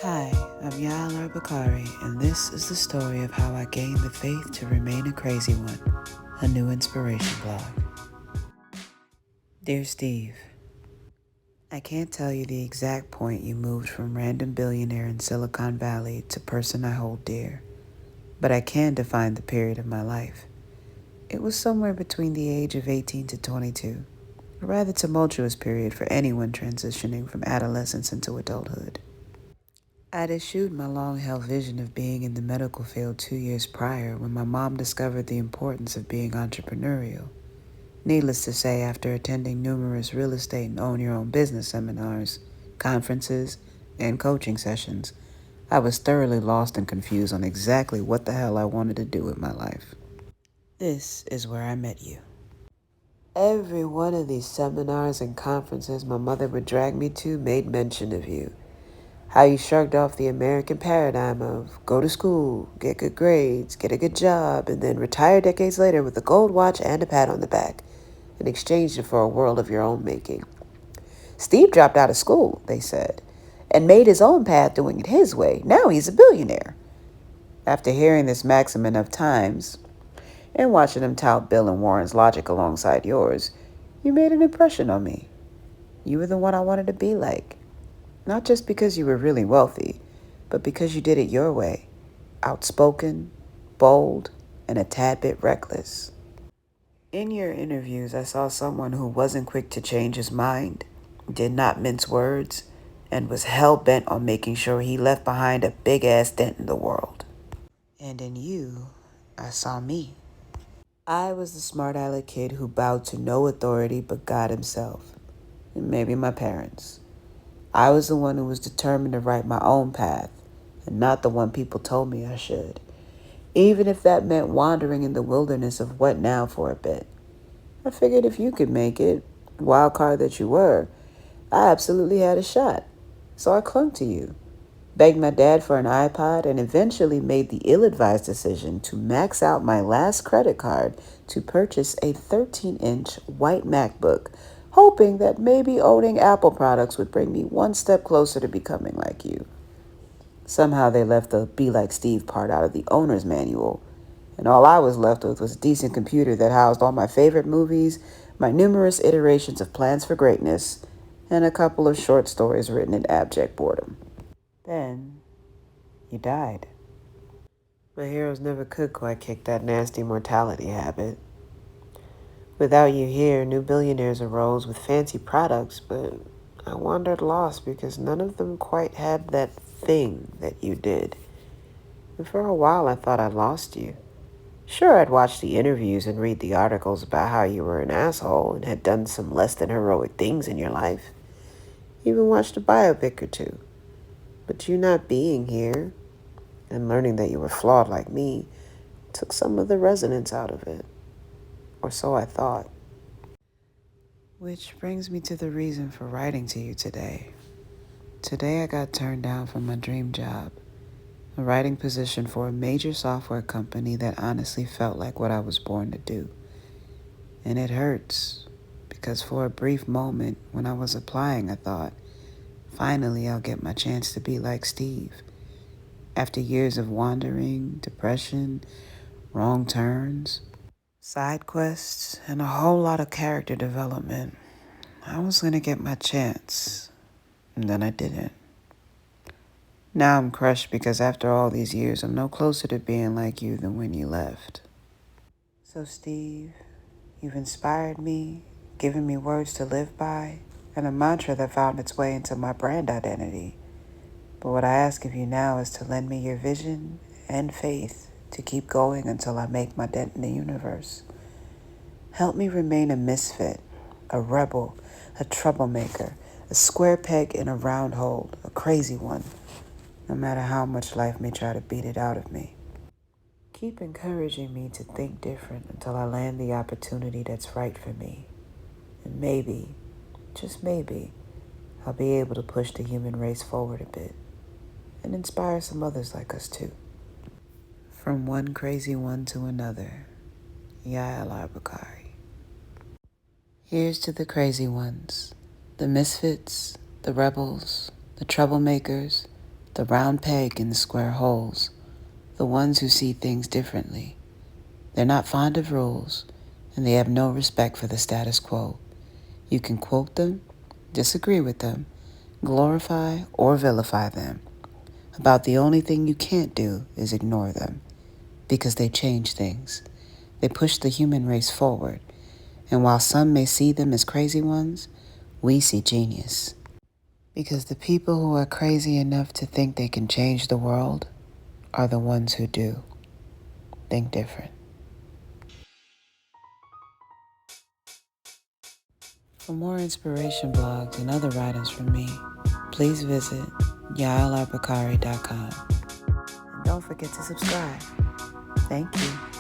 Hi, I'm Yael Arbakari, and this is the story of how I gained the faith to remain a crazy one, a new inspiration blog. Dear Steve, I can't tell you the exact point you moved from random billionaire in Silicon Valley to person I hold dear, but I can define the period of my life. It was somewhere between the age of 18 to 22, a rather tumultuous period for anyone transitioning from adolescence into adulthood. I'd eschewed my long held vision of being in the medical field 2 years prior when my mom discovered the importance of being entrepreneurial. Needless to say, after attending numerous real estate and own your own business seminars, conferences, and coaching sessions, I was thoroughly lost and confused on exactly what the hell I wanted to do with my life. This is where I met you. Every one of these seminars and conferences my mother would drag me to made mention of you. How you shrugged off the American paradigm of go to school, get good grades, get a good job, and then retire decades later with a gold watch and a pat on the back, and exchanged it for a world of your own making. Steve dropped out of school, they said, and made his own path doing it his way. Now he's a billionaire. After hearing this maxim enough times, and watching him tout Bill and Warren's logic alongside yours, you made an impression on me. You were the one I wanted to be like. Not just because you were really wealthy, but because you did it your way. Outspoken, bold, and a tad bit reckless. In your interviews, I saw someone who wasn't quick to change his mind, did not mince words, and was hell-bent on making sure he left behind a big-ass dent in the world. And in you, I saw me. I was the smart-aleck kid who bowed to no authority but God himself, and maybe my parents. I was the one who was determined to write my own path, and not the one people told me I should, even if that meant wandering in the wilderness of what now for a bit. I figured if you could make it, wild card that you were, I absolutely had a shot. So I clung to you, begged my dad for an iPod, and eventually made the ill-advised decision to max out my last credit card to purchase a 13-inch white MacBook, hoping that maybe owning Apple products would bring me one step closer to becoming like you. Somehow they left the Be Like Steve part out of the owner's manual, and all I was left with was a decent computer that housed all my favorite movies, my numerous iterations of Plans for Greatness, and a couple of short stories written in abject boredom. Then you died. My heroes never could quite kick that nasty mortality habit. Without you here, new billionaires arose with fancy products, but I wandered lost because none of them quite had that thing that you did. And for a while, I thought I lost you. Sure, I'd watch the interviews and read the articles about how you were an asshole and had done some less than heroic things in your life. Even watched a biopic or two. But you not being here and learning that you were flawed like me took some of the resonance out of it. Or so I thought. Which brings me to the reason for writing to you today. Today I got turned down from my dream job, a writing position for a major software company that honestly felt like what I was born to do. And it hurts, because for a brief moment when I was applying, I thought, finally I'll get my chance to be like Steve. After years of wandering, depression, wrong turns, side quests, and a whole lot of character development, I was going to get my chance. And then I didn't. Now I'm crushed because after all these years, I'm no closer to being like you than when you left. So, Steve, you've inspired me, given me words to live by, and a mantra that found its way into my brand identity. But what I ask of you now is to lend me your vision and faith to keep going until I make my dent in the universe. Help me remain a misfit, a rebel, a troublemaker, a square peg in a round hole, a crazy one, no matter how much life may try to beat it out of me. Keep encouraging me to think different until I land the opportunity that's right for me. And maybe, just maybe, I'll be able to push the human race forward a bit and inspire some others like us too. From one crazy one to another, Yael Arbakari. Here's to the crazy ones, the misfits, the rebels, the troublemakers, the round peg in the square holes, the ones who see things differently. They're not fond of rules, and they have no respect for the status quo. You can quote them, disagree with them, glorify or vilify them. About the only thing you can't do is ignore them, because they change things. They push the human race forward, and while some may see them as crazy ones, we see genius. Because the people who are crazy enough to think they can change the world are the ones who do. Think different. For more inspiration blogs and other writings from me, please visit yaelarbakari.com. And don't forget to subscribe. Thank you.